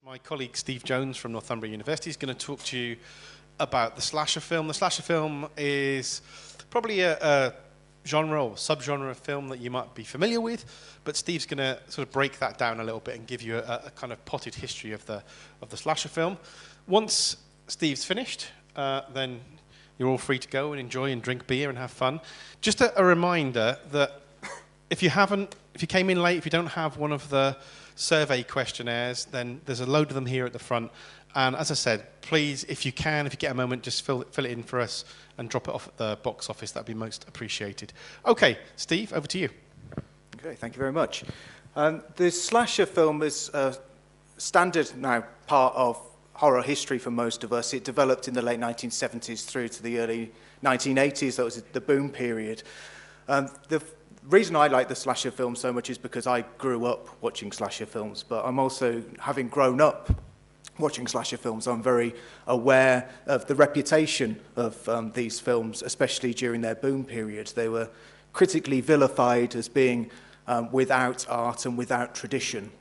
My colleague Steve Jones from Northumbria University is going to talk to you about the slasher film. The slasher film is probably a genre or subgenre of film that you might be familiar with, but Steve's going to sort of break that down a little bit and give you a kind of potted history of the slasher film. Once Steve's finished, then you're all free to go and enjoy and drink beer and have fun. Just a reminder that if you came in late, if you don't have one of the survey questionnaires, then there's a load of them here at the front. And as I said, please, if you get a moment, just fill it in for us and drop it off at the box office. That'd be most appreciated. Okay, Steve, over to you. Okay, thank you very much. The slasher film is a standard now part of horror history for most of us. It developed in the late 1970s through to the early 1980s. That was the boom period. The reason I like the slasher film so much is because I grew up watching slasher films, but I'm also, having grown up watching slasher films, I'm very aware of the reputation of these films, especially during their boom period. They were critically vilified as being without art and without tradition.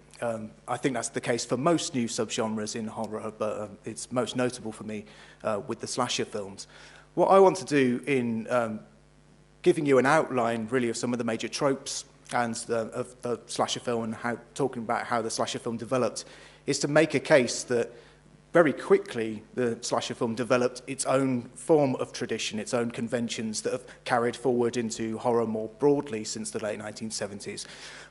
I think that's the case for most new subgenres in horror, but it's most notable for me with the slasher films. What I want to do in giving you an outline, really, of some of the major tropes and of the slasher film and talking about how the slasher film developed, is to make a case that very quickly the slasher film developed its own form of tradition, its own conventions that have carried forward into horror more broadly since the late 1970s.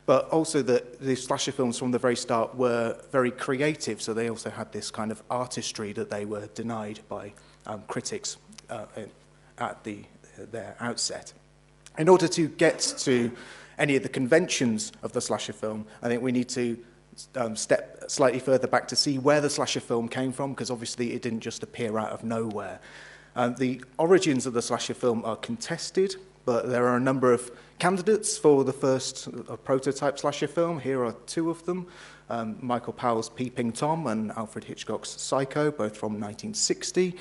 But also that the slasher films from the very start were very creative, so they also had this kind of artistry that they were denied by critics at their outset. In order to get to any of the conventions of the slasher film, I think we need to step slightly further back to see where the slasher film came from, because obviously it didn't just appear out of nowhere. The origins of the slasher film are contested, but there are a number of candidates for the first prototype slasher film. Here are two of them, Michael Powell's Peeping Tom and Alfred Hitchcock's Psycho, both from 1960.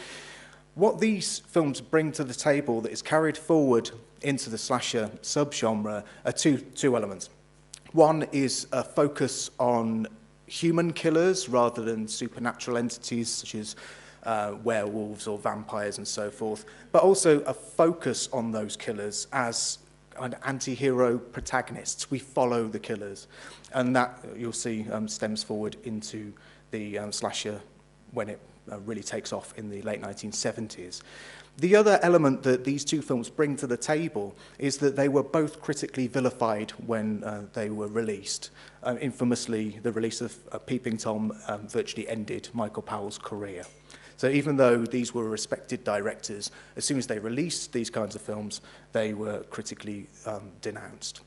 What these films bring to the table that is carried forward into the slasher subgenre are two elements. One is a focus on human killers rather than supernatural entities such as werewolves or vampires and so forth, but also a focus on those killers as anti-hero protagonists. We follow the killers, and that, you'll see, stems forward into the slasher when it really takes off in the late 1970s. The other element that these two films bring to the table is that they were both critically vilified when they were released. Infamously, the release of Peeping Tom virtually ended Michael Powell's career. So even though these were respected directors, as soon as they released these kinds of films, they were critically denounced.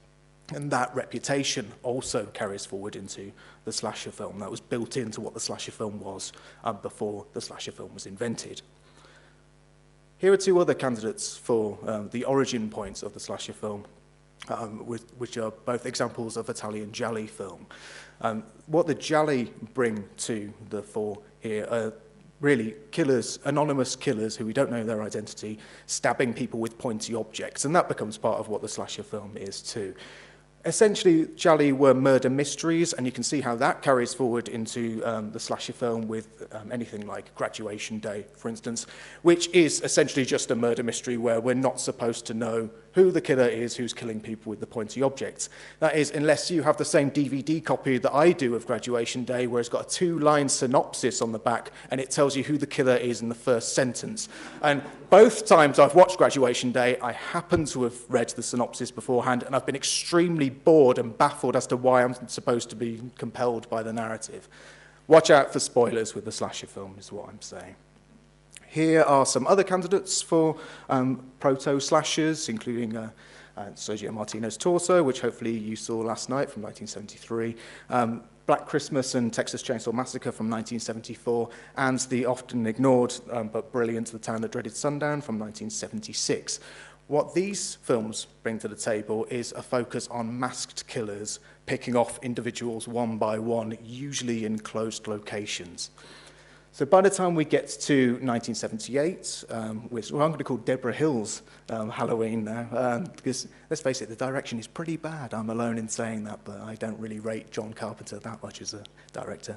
And that reputation also carries forward into the slasher film. That was built into what the slasher film was before the slasher film was invented. Here are two other candidates for the origin points of the slasher film, which are both examples of Italian gialli film. What the gialli bring to the fore here are really killers, anonymous killers who we don't know their identity, stabbing people with pointy objects, and that becomes part of what the slasher film is too. Essentially, gialli were murder mysteries, and you can see how that carries forward into the slasher film with anything like Graduation Day, for instance, which is essentially just a murder mystery where we're not supposed to know who the killer is, who's killing people with the pointy objects. That is, unless you have the same DVD copy that I do of Graduation Day, where it's got a two-line synopsis on the back, and it tells you who the killer is in the first sentence. And both times I've watched Graduation Day, I happen to have read the synopsis beforehand, and I've been extremely bored and baffled as to why I'm supposed to be compelled by the narrative. Watch out for spoilers with the slasher film, is what I'm saying. Here are some other candidates for proto-slashers, including Sergio Martino's Torso, which hopefully you saw last night from 1973, Black Christmas and Texas Chainsaw Massacre from 1974, and the often ignored but brilliant The Town That Dreaded Sundown from 1976. What these films bring to the table is a focus on masked killers picking off individuals one by one, usually in closed locations. So by the time we get to 1978, which I'm going to call Deborah Hill's Halloween now, because let's face it, the direction is pretty bad. I'm alone in saying that, but I don't really rate John Carpenter that much as a director.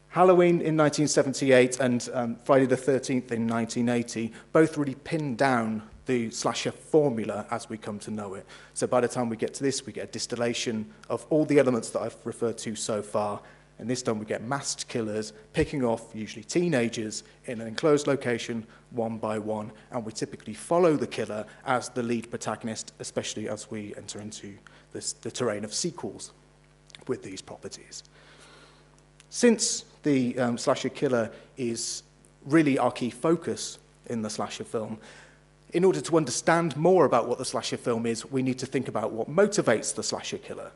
Halloween in 1978 and Friday the 13th in 1980 both really pinned down the slasher formula as we come to know it. So by the time we get to this, we get a distillation of all the elements that I've referred to so far. And this time we get masked killers picking off usually teenagers in an enclosed location one by one. And we typically follow the killer as the lead protagonist, especially as we enter into the terrain of sequels with these properties. Since the slasher killer is really our key focus in the slasher film, in order to understand more about what the slasher film is, we need to think about what motivates the slasher killer.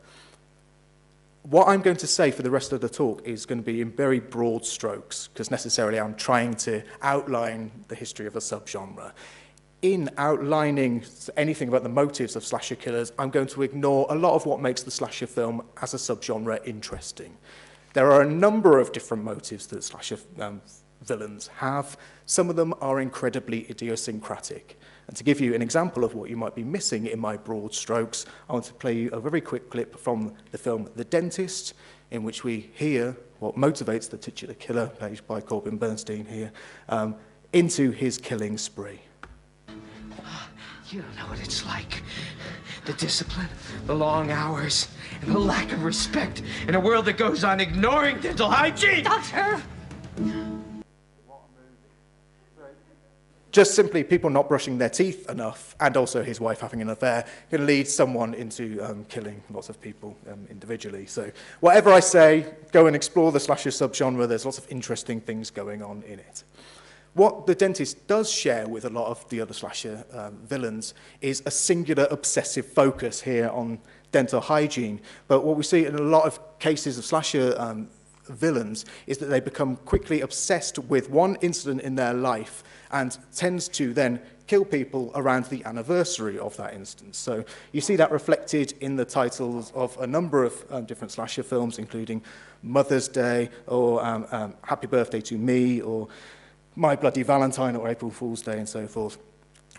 What I'm going to say for the rest of the talk is going to be in very broad strokes, because necessarily I'm trying to outline the history of a subgenre. In outlining anything about the motives of slasher killers, I'm going to ignore a lot of what makes the slasher film as a subgenre interesting. There are a number of different motives that slasher villains have. Some of them are incredibly idiosyncratic. And to give you an example of what you might be missing in my broad strokes, I want to play you a very quick clip from the film The Dentist, in which we hear what motivates the titular killer, played by Corbin Bernstein here, into his killing spree. You don't know what it's like. The discipline, the long hours, and the lack of respect in a world that goes on ignoring dental hygiene. Doctor! Just simply people not brushing their teeth enough, and also his wife having an affair, can lead someone into killing lots of people individually. So whatever I say, go and explore the slasher subgenre. There's lots of interesting things going on in it. What The Dentist does share with a lot of the other slasher villains is a singular obsessive focus here on dental hygiene. But what we see in a lot of cases of slasher villains is that they become quickly obsessed with one incident in their life and tends to then kill people around the anniversary of that instance. So you see that reflected in the titles of a number of different slasher films, including Mother's Day, or Happy Birthday to Me, or My Bloody Valentine, or April Fool's Day, and so forth.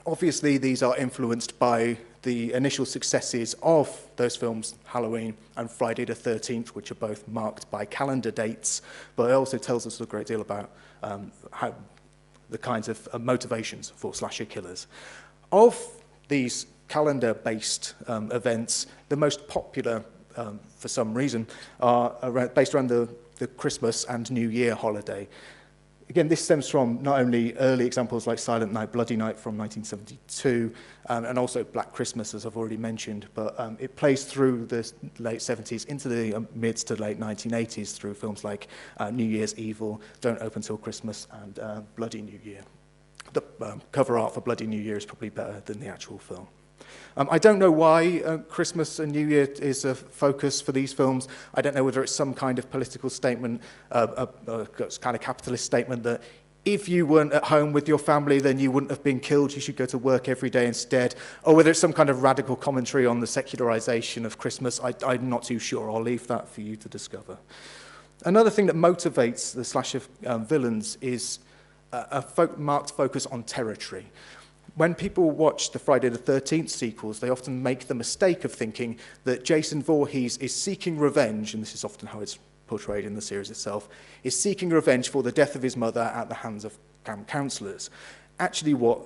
Obviously, these are influenced by the initial successes of those films, Halloween and Friday the 13th, which are both marked by calendar dates, but it also tells us a great deal about how the kinds of motivations for slasher killers. Of these calendar-based events, the most popular, for some reason, are based around the Christmas and New Year holiday. Again, this stems from not only early examples like Silent Night, Bloody Night from 1972, and also Black Christmas, as I've already mentioned, but it plays through the late 70s into the mid to late 1980s through films like New Year's Evil, Don't Open Till Christmas, and Bloody New Year. The cover art for Bloody New Year is probably better than the actual film. I don't know why Christmas and New Year is a focus for these films. I don't know whether it's some kind of political statement, a kind of capitalist statement that if you weren't at home with your family, then you wouldn't have been killed, you should go to work every day instead, or whether it's some kind of radical commentary on the secularization of Christmas. I'm not too sure. I'll leave that for you to discover. Another thing that motivates the slasher villains is a marked focus on territory. When people watch the Friday the 13th sequels, they often make the mistake of thinking that Jason Voorhees is seeking revenge, and this is often how it's portrayed in the series itself, is seeking revenge for the death of his mother at the hands of camp counselors. Actually, what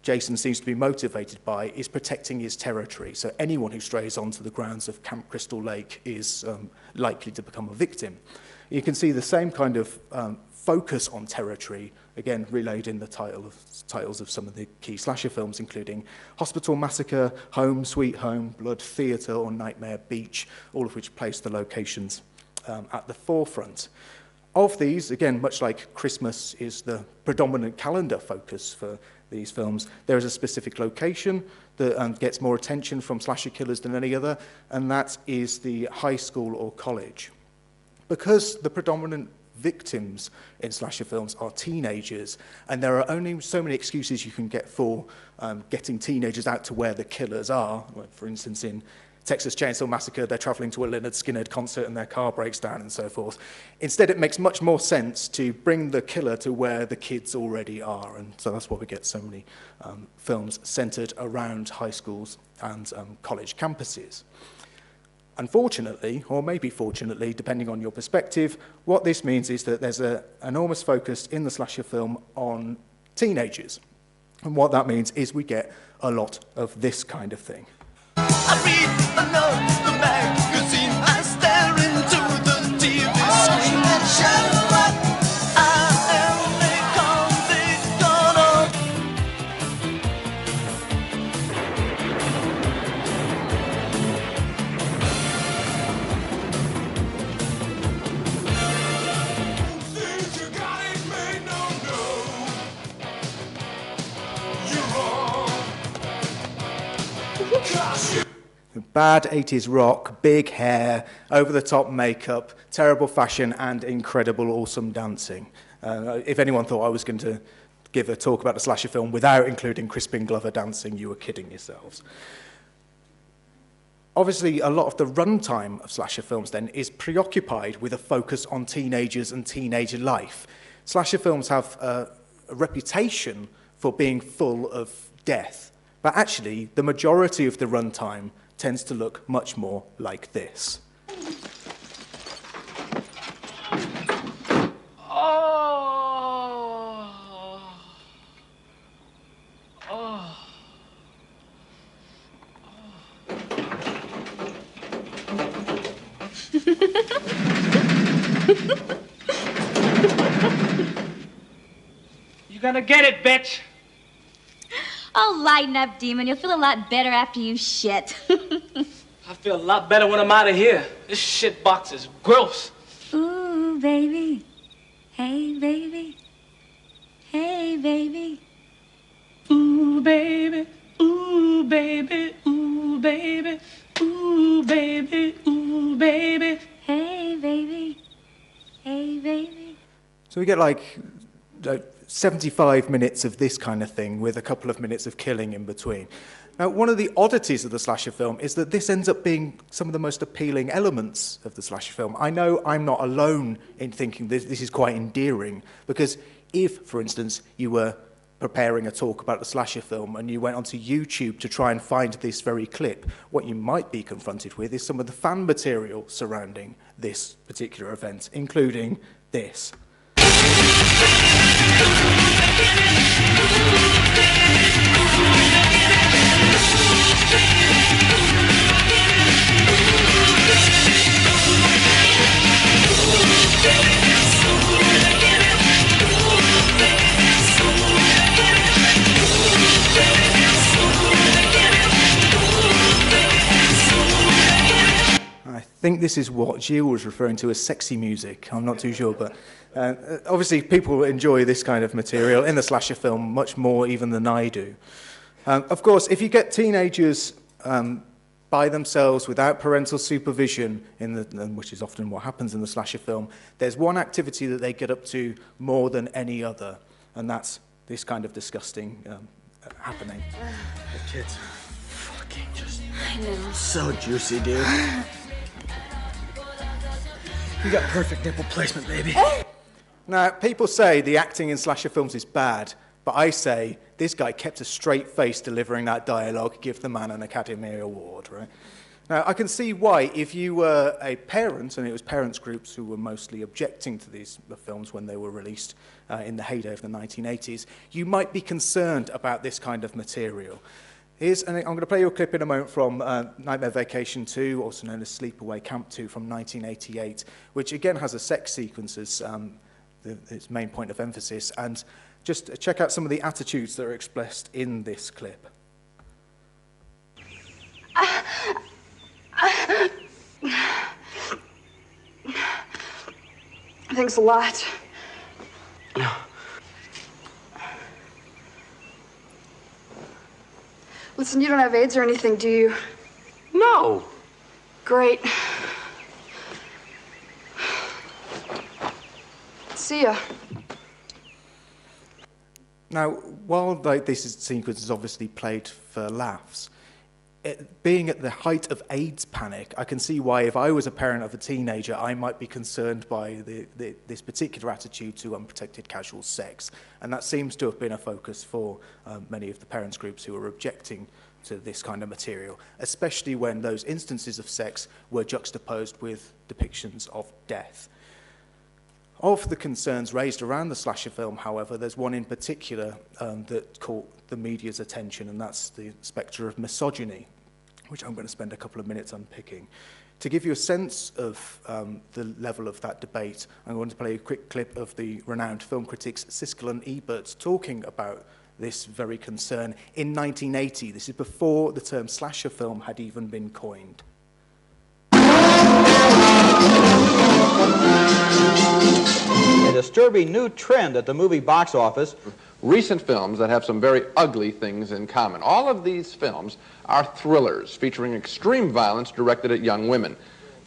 Jason seems to be motivated by is protecting his territory. So anyone who strays onto the grounds of Camp Crystal Lake is likely to become a victim. You can see the same kind of focus on territory, again, relayed in the titles of some of the key slasher films, including Hospital Massacre, Home, Sweet Home, Blood Theatre, or Nightmare Beach, all of which place the locations at the forefront. Of these, again, much like Christmas is the predominant calendar focus for these films, there is a specific location that gets more attention from slasher killers than any other, and that is the high school or college. Because the predominant victims in slasher films are teenagers, and there are only so many excuses you can get for getting teenagers out to where the killers are. For instance, in Texas Chainsaw Massacre, they're traveling to a Lynyrd Skynyrd concert and their car breaks down and so forth. Instead, it makes much more sense to bring the killer to where the kids already are. And so that's why we get so many films centered around high schools and college campuses. Unfortunately, or maybe fortunately, depending on your perspective, what this means is that there's an enormous focus in the slasher film on teenagers. And what that means is we get a lot of this kind of thing. I read another magazine, I stare into the TV screen and shout what I am a Think you got it made, no, you're wrong. 'Cause you Bad 80s rock, big hair, over-the-top makeup, terrible fashion, and incredible, awesome dancing. If anyone thought I was going to give a talk about a slasher film without including Crispin Glover dancing, you were kidding yourselves. Obviously, a lot of the runtime of slasher films then is preoccupied with a focus on teenagers and teenager life. Slasher films have a reputation for being full of death, but actually, the majority of the runtime tends to look much more like this. You gonna get it, bitch. Oh, lighten up, Demon. You'll feel a lot better after you shit. I feel a lot better when I'm out of here. This shit box is gross. Ooh, baby. Hey, baby. Hey, baby. Ooh, baby. Ooh, baby. Ooh, baby. Ooh, baby. Ooh, baby. Hey, baby. Hey, baby. So we get like 75 minutes of this kind of thing with a couple of minutes of killing in between. Now, one of the oddities of the slasher film is that this ends up being some of the most appealing elements of the slasher film. I know I'm not alone in thinking this is quite endearing, because if, for instance, you were preparing a talk about the slasher film and you went onto YouTube to try and find this very clip, what you might be confronted with is some of the fan material surrounding this particular event, including this. I think this is what Gilles was referring to as sexy music. I'm not too sure, but obviously people enjoy this kind of material in the slasher film much more even than I do. Of course, if you get teenagers by themselves without parental supervision, which is often what happens in the slasher film, there's one activity that they get up to more than any other, and that's this kind of disgusting happening. The kids fucking just so juicy, dude. You got perfect nipple placement, baby. Now, people say the acting in slasher films is bad, but I say this guy kept a straight face delivering that dialogue. Give the man an Academy Award, right? Now, I can see why, if you were a parent, and it was parents' groups who were mostly objecting to these films when they were released in the heyday of the 1980s, you might be concerned about this kind of material. I'm going to play you a clip in a moment from Nightmare Vacation 2, also known as Sleepaway Camp 2 from 1988, which again has a sex sequence as its main point of emphasis. And just check out some of the attitudes that are expressed in this clip. Thanks a lot. Listen, you don't have AIDS or anything, do you? No. Great. See ya. Now, while this sequence is obviously played for laughs, being at the height of AIDS panic, I can see why if I was a parent of a teenager, I might be concerned by this particular attitude to unprotected casual sex. And that seems to have been a focus for many of the parents' groups who are objecting to this kind of material, especially when those instances of sex were juxtaposed with depictions of death. Of the concerns raised around the slasher film, however, there's one in particular that caught the media's attention, and that's the spectre of misogyny, which I'm going to spend a couple of minutes unpicking. To give you a sense of the level of that debate, I'm going to play a quick clip of the renowned film critics Siskel and Ebert talking about this very concern in 1980. This is before the term slasher film had even been coined. A disturbing new trend at the movie box office. Recent films that have some very ugly things in common. All of these films are thrillers featuring extreme violence directed at young women.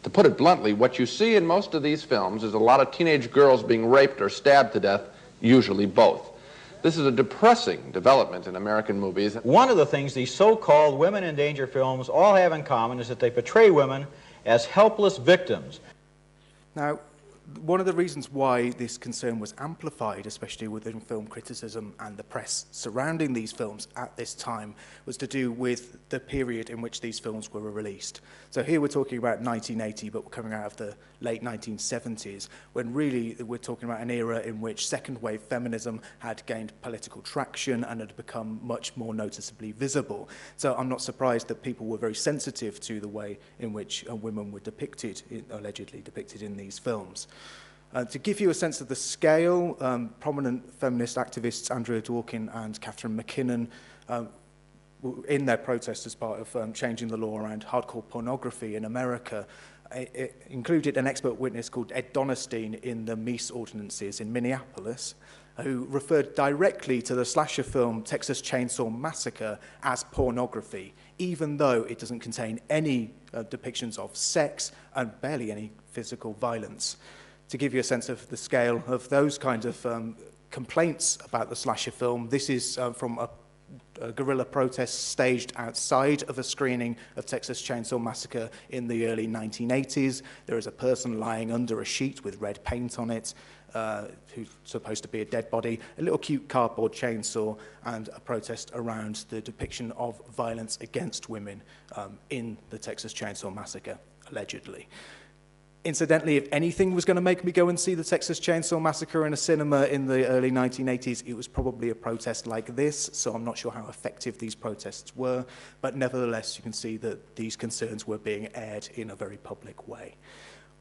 To put it bluntly, what you see in most of these films is a lot of teenage girls being raped or stabbed to death, usually both. This is a depressing development in American movies. One of the things these so-called women in danger films all have in common is that they portray women as helpless victims. Now, one of the reasons why this concern was amplified, especially within film criticism and the press surrounding these films at this time, was to do with the period in which these films were released. So here we're talking about 1980, but we're coming out of the late 1970s, when really we're talking about an era in which second-wave feminism had gained political traction and had become much more noticeably visible. So I'm not surprised that people were very sensitive to the way in which women were depicted, allegedly depicted in these films. To give you a sense of the scale, prominent feminist activists Andrea Dworkin and Catherine McKinnon, in their protest as part of changing the law around hardcore pornography in America, it included an expert witness called Ed Donnerstein in the Meese ordinances in Minneapolis, who referred directly to the slasher film Texas Chainsaw Massacre as pornography, even though it doesn't contain any depictions of sex and barely any physical violence. To give you a sense of the scale of those kinds of complaints about the slasher film, this is from a guerrilla protest staged outside of a screening of Texas Chainsaw Massacre in the early 1980s. There is a person lying under a sheet with red paint on it, who's supposed to be a dead body, a little cute cardboard chainsaw, and a protest around the depiction of violence against women in the Texas Chainsaw Massacre, allegedly. Incidentally, if anything was going to make me go and see the Texas Chainsaw Massacre in a cinema in the early 1980s, it was probably a protest like this, so I'm not sure how effective these protests were, but nevertheless, you can see that these concerns were being aired in a very public way.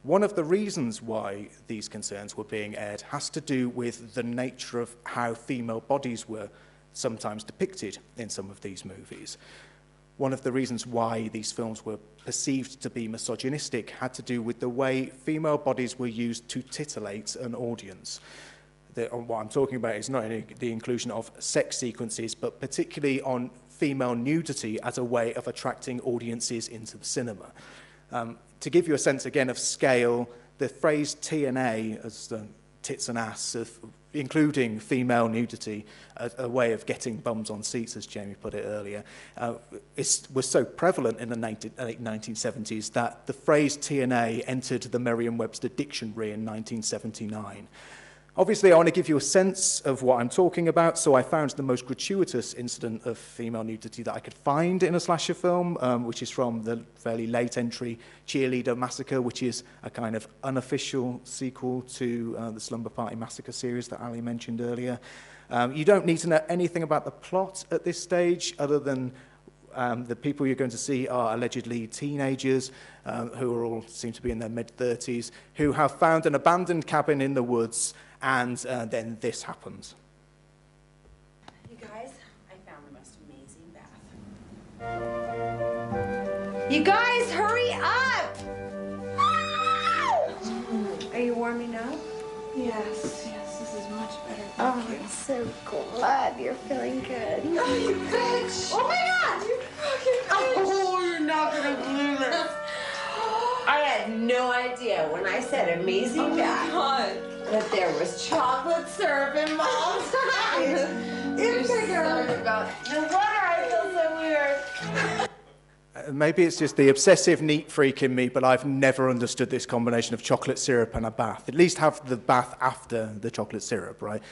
One of the reasons why these concerns were being aired has to do with the nature of how female bodies were sometimes depicted in some of these movies. One of the reasons why these films were perceived to be misogynistic had to do with the way female bodies were used to titillate an audience. What I'm talking about is not only the inclusion of sex sequences, but particularly on female nudity as a way of attracting audiences into the cinema. To give you a sense, again, of scale, the phrase T&A, as tits and ass, including female nudity, a way of getting bums on seats, as Jamie put it earlier, was so prevalent in the late 1970s that the phrase T&A entered the Merriam-Webster dictionary in 1979. Obviously, I want to give you a sense of what I'm talking about, so I found the most gratuitous incident of female nudity that I could find in a slasher film, which is from the fairly late entry Cheerleader Massacre, which is a kind of unofficial sequel to the Slumber Party Massacre series that Ali mentioned earlier. You don't need to know anything about the plot at this stage, other than the people you're going to see are allegedly teenagers who are all seem to be in their mid-30s, who have found an abandoned cabin in the woods, and then this happens. You guys, I found the most amazing bath. You guys, hurry up! Are you warming up? Yes, this is much better. Oh, I'm so glad you're feeling good. Oh, you bitch! Oh my God! You fucking bitch! Oh, you're not gonna believe it. I had no idea when I said amazing bath that there was chocolate syrup in Mom's eyes. No wonder I feel so weird. Maybe it's just the obsessive neat freak in me, but I've never understood this combination of chocolate syrup and a bath. At least have the bath after the chocolate syrup, right?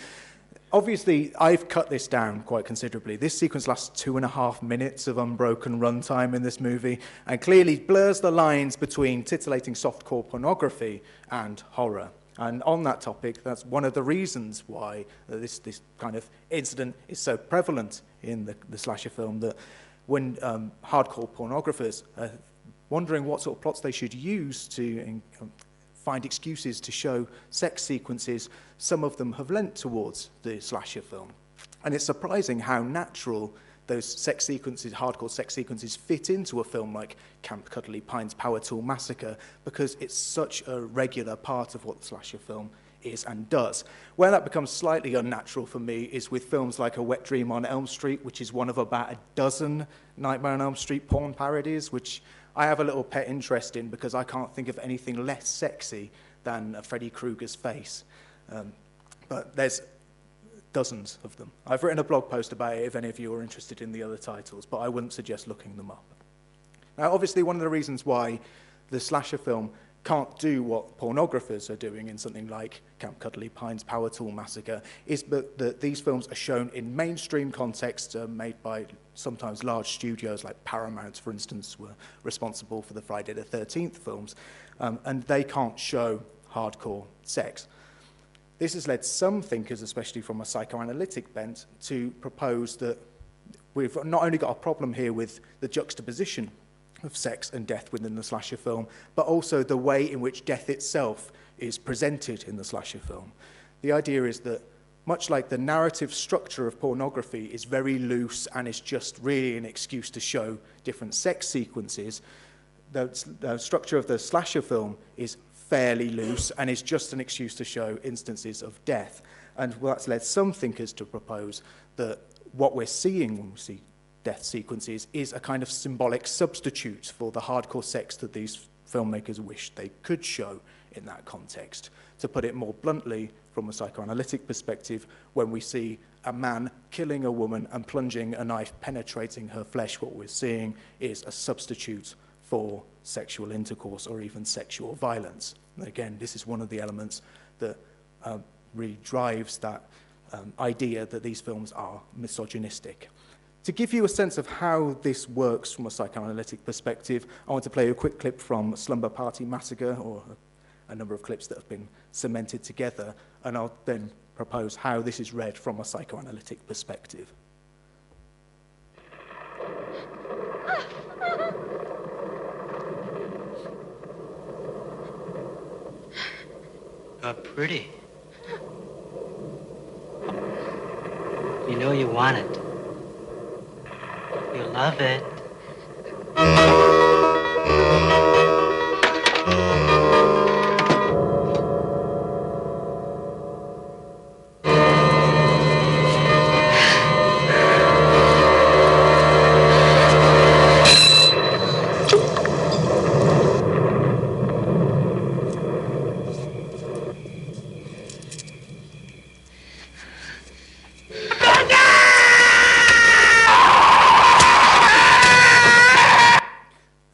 Obviously, I've cut this down quite considerably. This sequence lasts 2.5 minutes of unbroken runtime in this movie, and clearly blurs the lines between titillating softcore pornography and horror. And on that topic, that's one of the reasons why this kind of incident is so prevalent in the slasher film, that when hardcore pornographers are wondering what sort of plots they should use to find excuses to show sex sequences, some of them have lent towards the slasher film. And it's surprising how natural those sex sequences, hardcore sex sequences, fit into a film like Camp Cuddly Pine's Power Tool Massacre, because it's such a regular part of what the slasher film is and does. Where that becomes slightly unnatural for me is with films like A Wet Dream on Elm Street, which is one of about a dozen Nightmare on Elm Street porn parodies, which I have a little pet interest in because I can't think of anything less sexy than Freddy Krueger's face. But there's dozens of them. I've written a blog post about it if any of you are interested in the other titles, but I wouldn't suggest looking them up. Now, obviously, one of the reasons why the slasher film can't do what pornographers are doing in something like Camp Cuddly Pine's Power Tool Massacre is that these films are shown in mainstream contexts made by sometimes large studios like Paramount, for instance, were responsible for the Friday the 13th films, and they can't show hardcore sex. This has led some thinkers, especially from a psychoanalytic bent, to propose that we've not only got a problem here with the juxtaposition of sex and death within the slasher film, but also the way in which death itself is presented in the slasher film. The idea is that, much like the narrative structure of pornography is very loose and is just really an excuse to show different sex sequences, the structure of the slasher film is fairly loose and is just an excuse to show instances of death. And that's led some thinkers to propose that what we're seeing when we see death sequences is a kind of symbolic substitute for the hardcore sex that these filmmakers wish they could show in that context. To put it more bluntly, from a psychoanalytic perspective, when we see a man killing a woman and plunging a knife penetrating her flesh, what we're seeing is a substitute for sexual intercourse or even sexual violence. And again, this is one of the elements that really drives that idea that these films are misogynistic. To give you a sense of how this works from a psychoanalytic perspective, I want to play a quick clip from Slumber Party Massacre, or a number of clips that have been cemented together, and I'll then propose how this is read from a psychoanalytic perspective. You're pretty. You know you want it. You love it.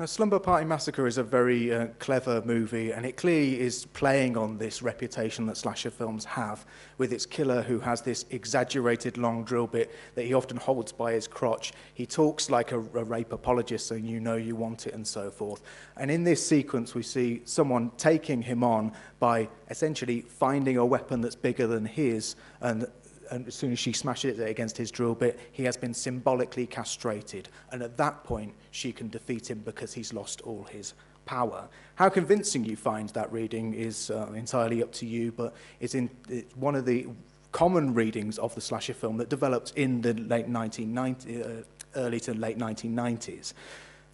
Slumber Party Massacre is a very clever movie, and it clearly is playing on this reputation that slasher films have, with its killer who has this exaggerated long drill bit that he often holds by his crotch. He talks like a rape apologist, saying, you know you want it, and so forth. And in this sequence, we see someone taking him on by essentially finding a weapon that's bigger than his, and as soon as she smashes it against his drill bit, he has been symbolically castrated. And at that point, she can defeat him because he's lost all his power. How convincing you find that reading is entirely up to you, but it's one of the common readings of the slasher film that developed in the early to late 1990s.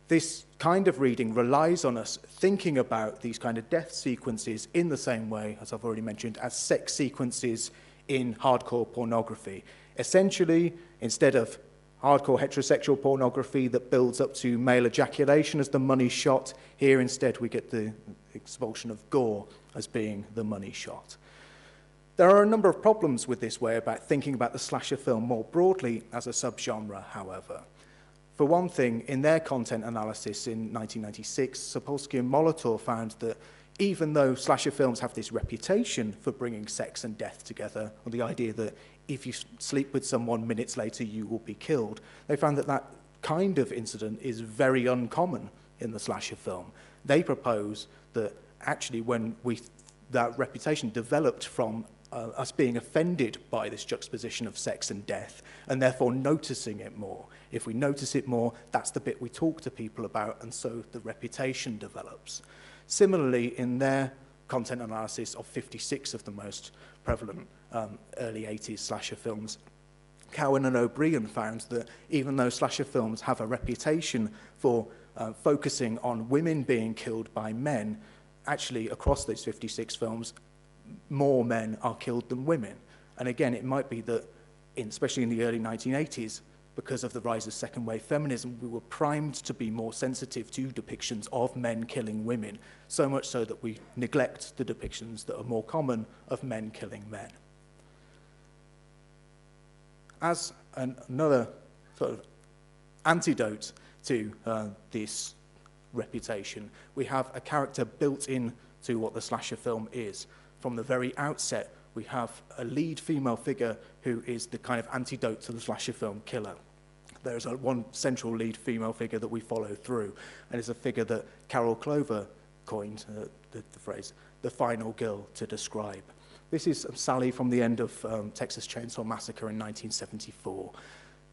This kind of reading relies on us thinking about these kind of death sequences in the same way, as I've already mentioned, as sex sequences in hardcore pornography. Essentially, instead of hardcore heterosexual pornography that builds up to male ejaculation as the money shot, here instead we get the expulsion of gore as being the money shot. There are a number of problems with this way about thinking about the slasher film more broadly as a subgenre, however. For one thing, in their content analysis in 1996, Sapolsky and Molotov found that even though slasher films have this reputation for bringing sex and death together, or the idea that if you sleep with someone minutes later you will be killed, they found that that kind of incident is very uncommon in the slasher film. They propose that actually that reputation developed from us being offended by this juxtaposition of sex and death, and therefore noticing it more. If we notice it more, that's the bit we talk to people about, and so the reputation develops. Similarly, in their content analysis of 56 of the most prevalent early 80s slasher films, Cowan and O'Brien found that even though slasher films have a reputation for focusing on women being killed by men, actually across those 56 films, more men are killed than women. And again, it might be that, especially in the early 1980s, because of the rise of second wave feminism, we were primed to be more sensitive to depictions of men killing women, so much so that we neglect the depictions that are more common of men killing men. As another sort of antidote to this reputation, we have a character built in to what the slasher film is. From the very outset, we have a lead female figure who is the kind of antidote to the slasher film killer. There's one central lead female figure that we follow through, and it's a figure that Carol Clover coined the phrase, the final girl, to describe. This is Sally from the end of Texas Chainsaw Massacre in 1974.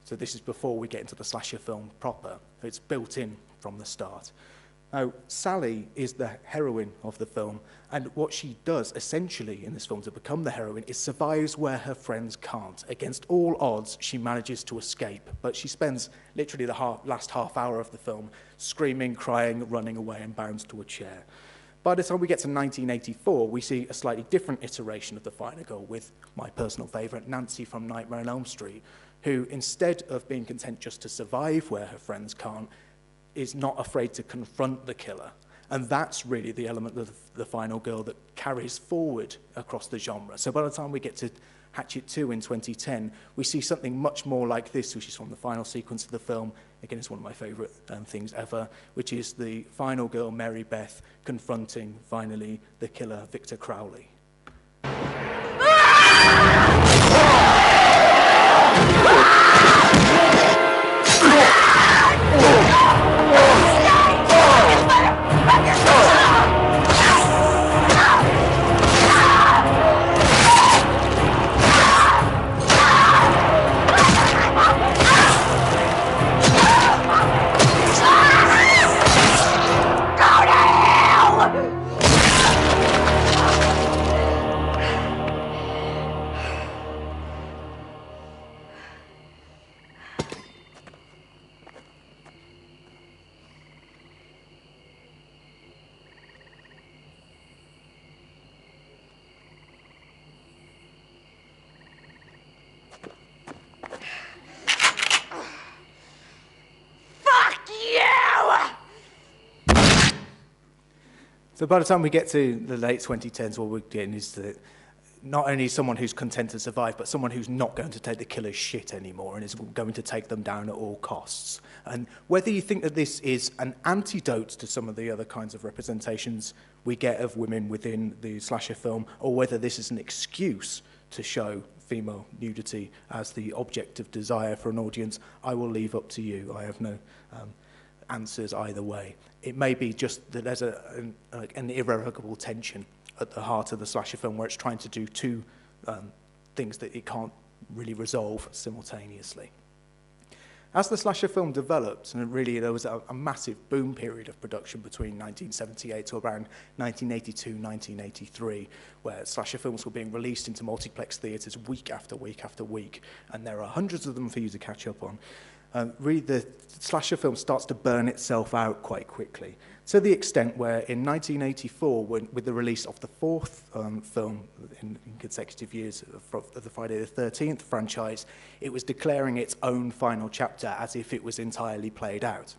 So this is before we get into the slasher film proper. It's built in from the start. Now, Sally is the heroine of the film, and what she does essentially in this film to become the heroine is survives where her friends can't. Against all odds, she manages to escape, but she spends literally the last half hour of the film screaming, crying, running away, and bounds to a chair. By the time we get to 1984, we see a slightly different iteration of the final girl with my personal favourite, Nancy from Nightmare on Elm Street, who, instead of being content just to survive where her friends can't, is not afraid to confront the killer. And that's really the element of the final girl that carries forward across the genre. So by the time we get to Hatchet 2 in 2010, we see something much more like this, which is from the final sequence of the film. Again, it's one of my favourite things ever, which is the final girl, Mary Beth, confronting, finally, the killer, Victor Crowley. So by the time we get to the late 2010s, what we're getting is that not only someone who's content to survive, but someone who's not going to take the killer's shit anymore and is going to take them down at all costs. And whether you think that this is an antidote to some of the other kinds of representations we get of women within the slasher film, or whether this is an excuse to show female nudity as the object of desire for an audience, I will leave up to you. I have no answers either way. It may be just that there's an irrevocable tension at the heart of the slasher film where it's trying to do two things that it can't really resolve simultaneously. As the slasher film developed, and really there was a massive boom period of production between 1978 to around 1982, 1983, where slasher films were being released into multiplex theatres week after week after week, and there are hundreds of them for you to catch up on. Really, the slasher film starts to burn itself out quite quickly, to the extent where in 1984, with the release of the fourth film in consecutive years of the Friday the 13th franchise, it was declaring its own final chapter as if it was entirely played out.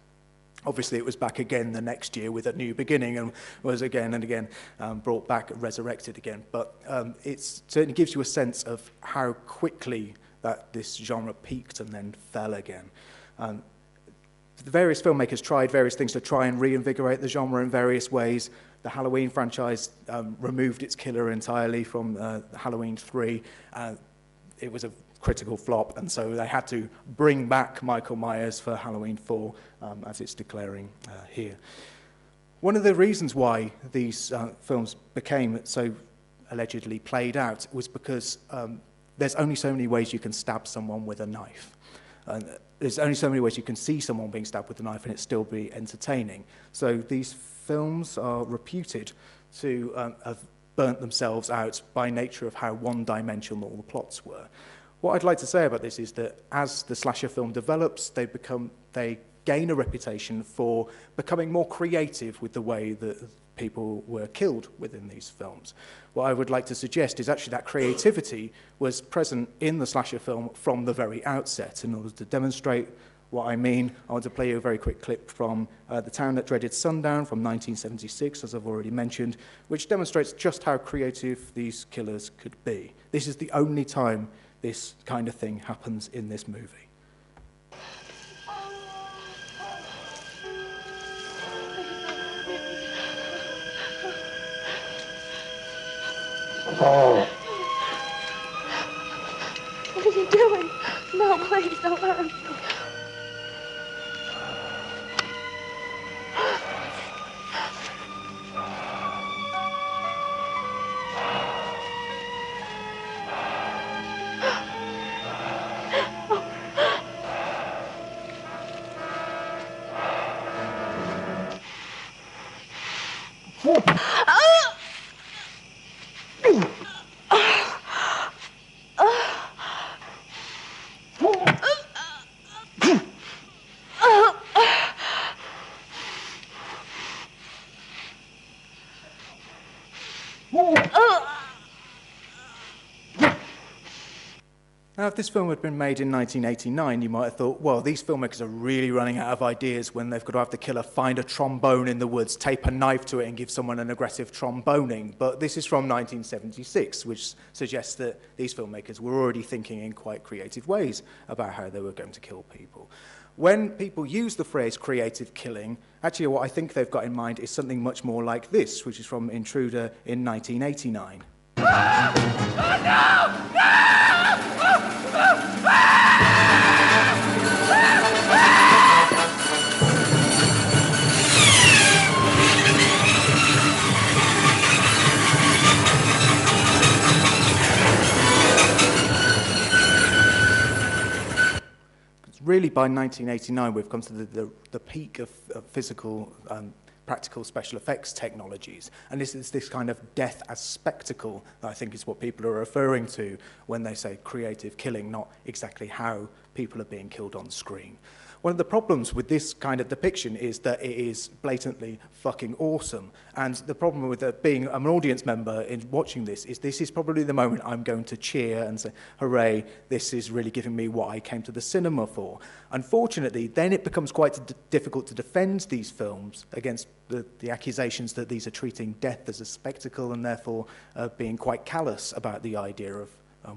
Obviously, it was back again the next year with a new beginning and was again and again brought back, resurrected again. But it certainly gives you a sense of how quickly that this genre peaked and then fell again. The various filmmakers tried various things to try and reinvigorate the genre in various ways. The Halloween franchise removed its killer entirely from Halloween 3. It was a critical flop, and so they had to bring back Michael Myers for Halloween 4, as it's declaring here. One of the reasons why these films became so allegedly played out was because there's only so many ways you can stab someone with a knife. There's only so many ways you can see someone being stabbed with a knife and it still be entertaining. So these films are reputed to have burnt themselves out by nature of how one-dimensional the plots were. What I'd like to say about this is that as the slasher film develops, they gain a reputation for becoming more creative with the way that people were killed within these films. What I would like to suggest is actually that creativity was present in the slasher film from the very outset. In order to demonstrate what I mean, I want to play you a very quick clip from The Town That Dreaded Sundown from 1976, as I've already mentioned, which demonstrates just how creative these killers could be. This is the only time this kind of thing happens in this movie. Oh. What are you doing? No, please, don't let him. Now, if this film had been made in 1989, you might have thought, well, these filmmakers are really running out of ideas when they've got to have the killer find a trombone in the woods, tape a knife to it, and give someone an aggressive tromboning. But this is from 1976, which suggests that these filmmakers were already thinking in quite creative ways about how they were going to kill people. When people use the phrase creative killing, actually what I think they've got in mind is something much more like this, which is from Intruder in 1989. Oh, no! No! Really, by 1989, we've come to the peak of physical practical special effects technologies. And this is this kind of death as spectacle that I think is what people are referring to when they say creative killing, not exactly how people are being killed on screen. One of the problems with this kind of depiction is that it is blatantly fucking awesome. And the problem with being an audience member in watching this is probably the moment I'm going to cheer and say, hooray, this is really giving me what I came to the cinema for. Unfortunately, then it becomes quite difficult to defend these films against the accusations that these are treating death as a spectacle and therefore being quite callous about the idea of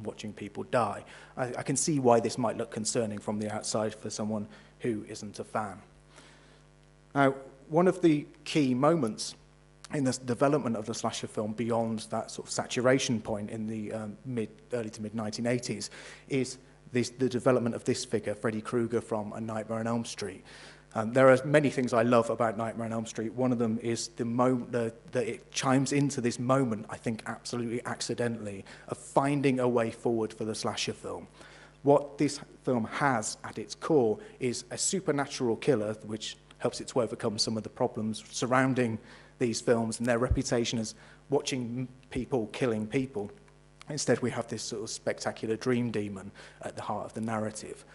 watching people die. I can see why this might look concerning from the outside for someone who isn't a fan. Now, one of the key moments in the development of the slasher film beyond that sort of saturation point in the early to mid-1980s is the development of this figure, Freddy Krueger from A Nightmare on Elm Street. There are many things I love about Nightmare on Elm Street. One of them is the moment that it chimes into this moment, I think absolutely accidentally, of finding a way forward for the slasher film. What this film has at its core is a supernatural killer, which helps it to overcome some of the problems surrounding these films and their reputation as watching people killing people. Instead, we have this sort of spectacular dream demon at the heart of the narrative.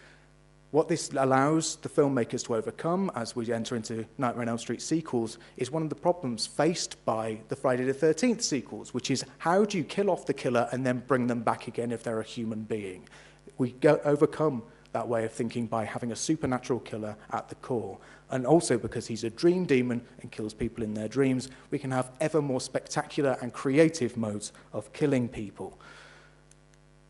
What this allows the filmmakers to overcome as we enter into Nightmare on Elm Street sequels is one of the problems faced by the Friday the 13th sequels, which is how do you kill off the killer and then bring them back again if they're a human being? We overcome that way of thinking by having a supernatural killer at the core. And also because he's a dream demon and kills people in their dreams, we can have ever more spectacular and creative modes of killing people.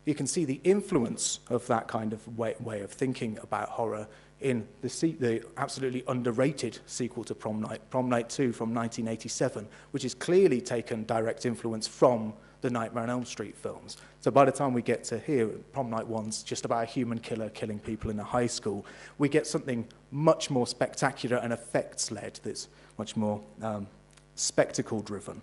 You can see the influence of that kind of way of thinking about horror in the absolutely underrated sequel to Prom Night 2 from 1987, which has clearly taken direct influence from the Nightmare on Elm Street films. So by the time we get to here, Prom Night 1's just about a human killer killing people in a high school. We get something much more spectacular and effects-led that's much more spectacle-driven.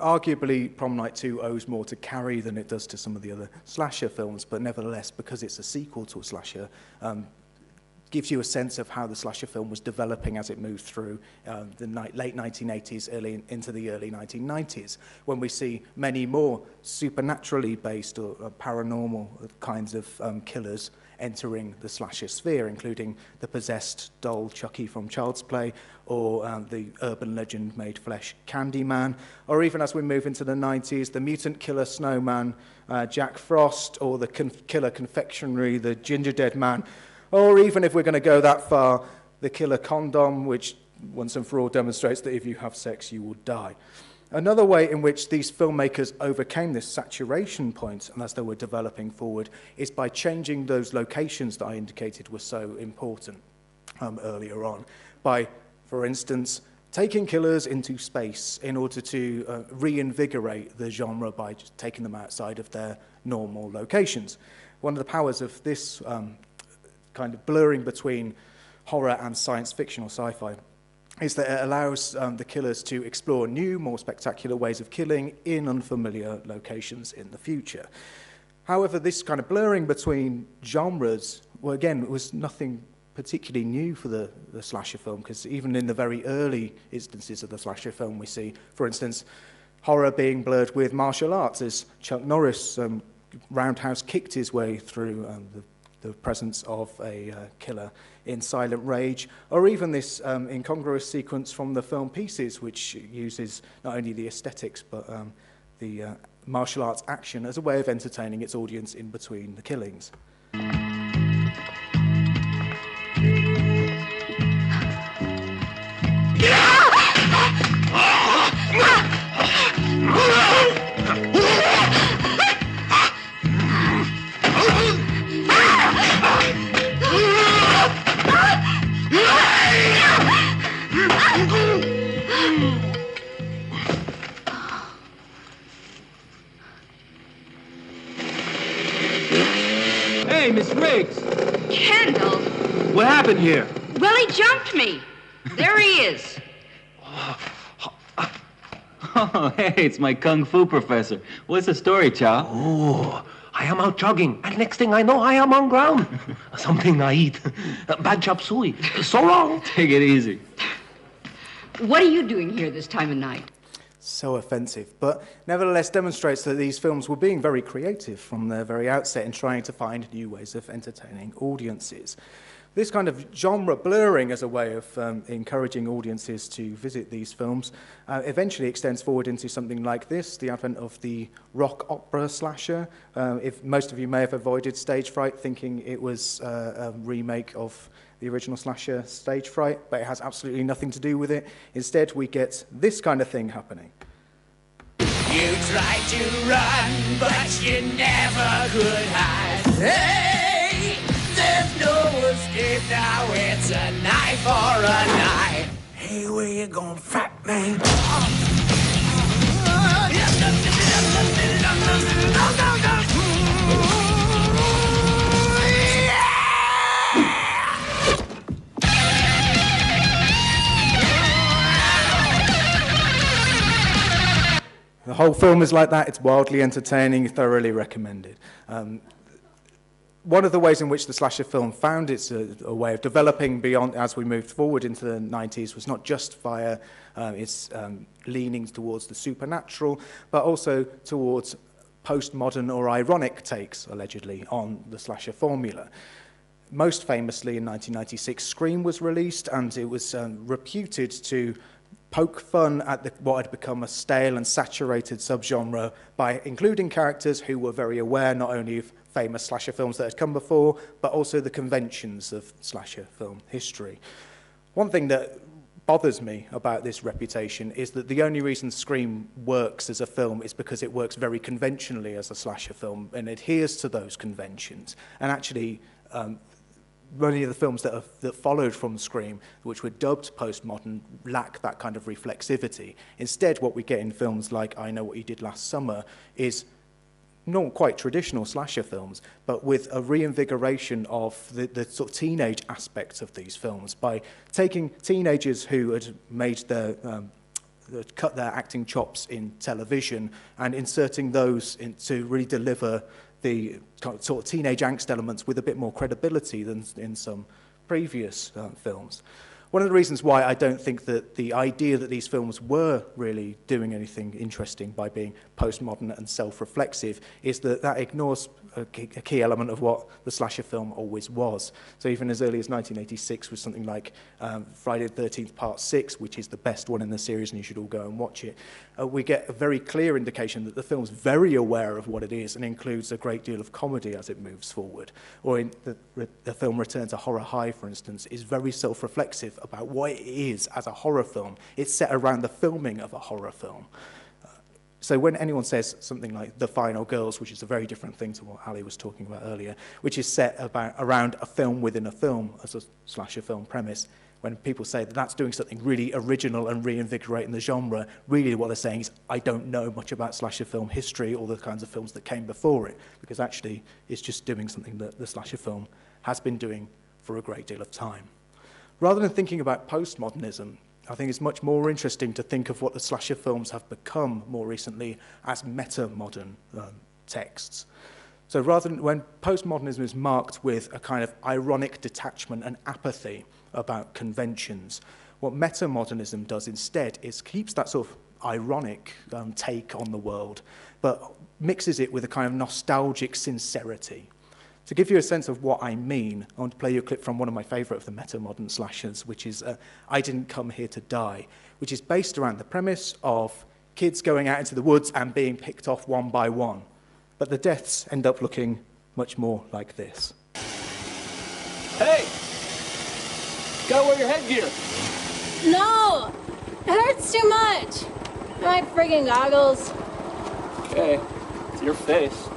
Arguably, Prom Night 2 owes more to Carrie than it does to some of the other slasher films, but nevertheless, because it's a sequel to a slasher, gives you a sense of how the slasher film was developing as it moved through the late 1980s, into the early 1990s, when we see many more supernaturally based or paranormal kinds of killers entering the slasher sphere, including the possessed doll Chucky from Child's Play, or the urban legend-made flesh Candyman, or even as we move into the 90s, the mutant killer Snowman, Jack Frost, or the killer confectionery, the Ginger Dead Man, or even if we're going to go that far, the killer condom, which once and for all demonstrates that if you have sex, you will die. Another way in which these filmmakers overcame this saturation point, and as they were developing forward, is by changing those locations that I indicated were so important earlier on. By, for instance, taking killers into space in order to reinvigorate the genre by just taking them outside of their normal locations. One of the powers of this kind of blurring between horror and science fiction or sci-fi is that it allows the killers to explore new, more spectacular ways of killing in unfamiliar locations in the future. However, this kind of blurring between genres, well, again, it was nothing particularly new for the slasher film, because even in the very early instances of the slasher film, we see, for instance, horror being blurred with martial arts, as Chuck Norris roundhouse kicked his way through the presence of a killer in Silent Rage, or even this incongruous sequence from the film Pieces, which uses not only the aesthetics but the martial arts action as a way of entertaining its audience in between the killings. Hey, Miss Riggs! Kendall! What happened here? Well, he jumped me. There he is. Oh, hey, it's my Kung Fu professor. What's the story, Chow? Oh, I am out jogging, and next thing I know, I am on ground. Something I eat. Bad chop suey. So long. Take it easy. What are you doing here this time of night? So offensive, but nevertheless demonstrates that these films were being very creative from their very outset in trying to find new ways of entertaining audiences. This kind of genre blurring as a way of encouraging audiences to visit these films eventually extends forward into something like this, the advent of the rock opera slasher. If most of you may have avoided Stage Fright thinking it was a remake of the original slasher Stage Fright, but it has absolutely nothing to do with it. Instead, we get this kind of thing happening. You tried to run, but you never could hide. Hey, there's no escape now. It's a knife or a knife. Hey, where you going, fat man? whole film is like that. It's wildly entertaining, thoroughly recommended. One of the ways in which the slasher film found its a way of developing beyond as we moved forward into the 90s was not just via its leanings towards the supernatural, but also towards postmodern or ironic takes, allegedly, on the slasher formula. Most famously, in 1996, Scream was released, and it was reputed to poke fun at what had become a stale and saturated subgenre by including characters who were very aware not only of famous slasher films that had come before, but also the conventions of slasher film history. One thing that bothers me about this reputation is that the only reason Scream works as a film is because it works very conventionally as a slasher film and adheres to those conventions. And actually, many of the films that followed from Scream, which were dubbed postmodern, lack that kind of reflexivity. Instead, what we get in films like I Know What You Did Last Summer is not quite traditional slasher films, but with a reinvigoration of the sort of teenage aspects of these films by taking teenagers who had made their cut their acting chops in television and inserting those to really deliver the sort of teenage angst elements with a bit more credibility than in some previous films. One of the reasons why I don't think that the idea that these films were really doing anything interesting by being postmodern and self-reflexive is that that ignores a key element of what the slasher film always was. So even as early as 1986 with something like Friday the 13th Part 6, which is the best one in the series and you should all go and watch it, we get a very clear indication that the film's very aware of what it is and includes a great deal of comedy as it moves forward. Or in the film Return to Horror High, for instance, is very self-reflexive about what it is as a horror film. It's set around the filming of a horror film. So when anyone says something like The Final Girls, which is a very different thing to what Ali was talking about earlier, which is set around a film within a film as a slasher film premise, when people say that that's doing something really original and reinvigorating the genre, really what they're saying is, I don't know much about slasher film history or the kinds of films that came before it, because actually it's just doing something that the slasher film has been doing for a great deal of time. Rather than thinking about postmodernism, I think it's much more interesting to think of what the slasher films have become more recently as meta-modern texts. So rather than when postmodernism is marked with a kind of ironic detachment and apathy about conventions, what meta-modernism does instead is keeps that sort of ironic take on the world, but mixes it with a kind of nostalgic sincerity. To give you a sense of what I mean, I want to play you a clip from one of my favourite of the meta-modern slashers, which is I Didn't Come Here to Die, which is based around the premise of kids going out into the woods and being picked off one by one. But the deaths end up looking much more like this. Hey! Gotta wear your headgear! No! It hurts too much. My friggin' goggles. Okay, it's your face.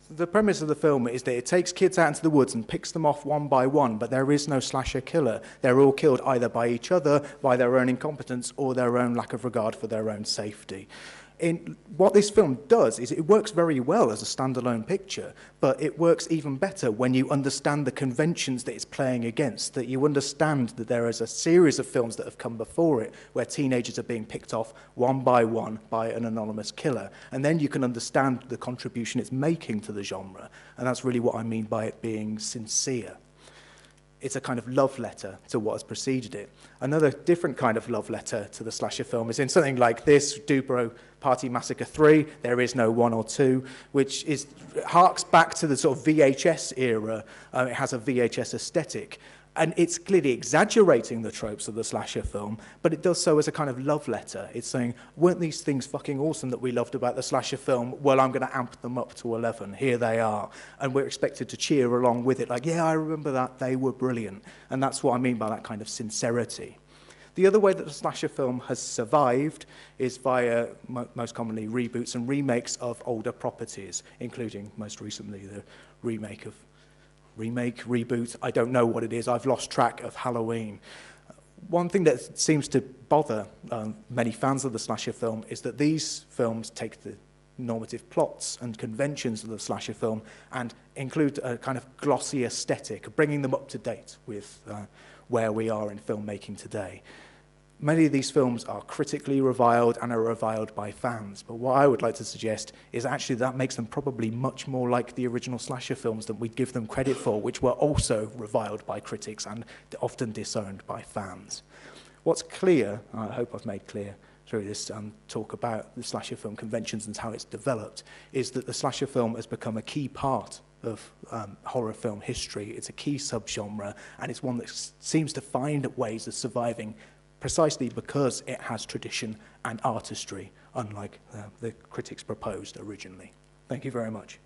The premise of the film is that it takes kids out into the woods and picks them off one by one, but there is no slasher killer. They're all killed either by each other, by their own incompetence, or their own lack of regard for their own safety. What this film does is it works very well as a standalone picture, but it works even better when you understand the conventions that it's playing against, that you understand that there is a series of films that have come before it where teenagers are being picked off one by an anonymous killer, and then you can understand the contribution it's making to the genre, and that's really what I mean by it being sincere. It's a kind of love letter to what has preceded it. Another different kind of love letter to the slasher film is in something like this, Dubrow Party Massacre 3, There Is No 1 or 2, which harks back to the sort of VHS era. It has a VHS aesthetic. And it's clearly exaggerating the tropes of the slasher film, but it does so as a kind of love letter. It's saying, weren't these things fucking awesome that we loved about the slasher film? Well, I'm going to amp them up to 11. Here they are. And we're expected to cheer along with it, like, yeah, I remember that. They were brilliant. And that's what I mean by that kind of sincerity. The other way that the slasher film has survived is via, most commonly, reboots and remakes of older properties, including, most recently, the reboot, I don't know what it is, I've lost track of Halloween. One thing that seems to bother many fans of the slasher film is that these films take the normative plots and conventions of the slasher film and include a kind of glossy aesthetic, bringing them up to date with where we are in filmmaking today. Many of these films are critically reviled and are reviled by fans, but what I would like to suggest is actually that makes them probably much more like the original slasher films that we'd give them credit for, which were also reviled by critics and often disowned by fans. What's clear, I hope I've made clear through this talk about the slasher film conventions and how it's developed, is that the slasher film has become a key part of horror film history. It's a key subgenre, and it's one that seems to find ways of surviving precisely because it has tradition and artistry, unlike the critics proposed originally. Thank you very much.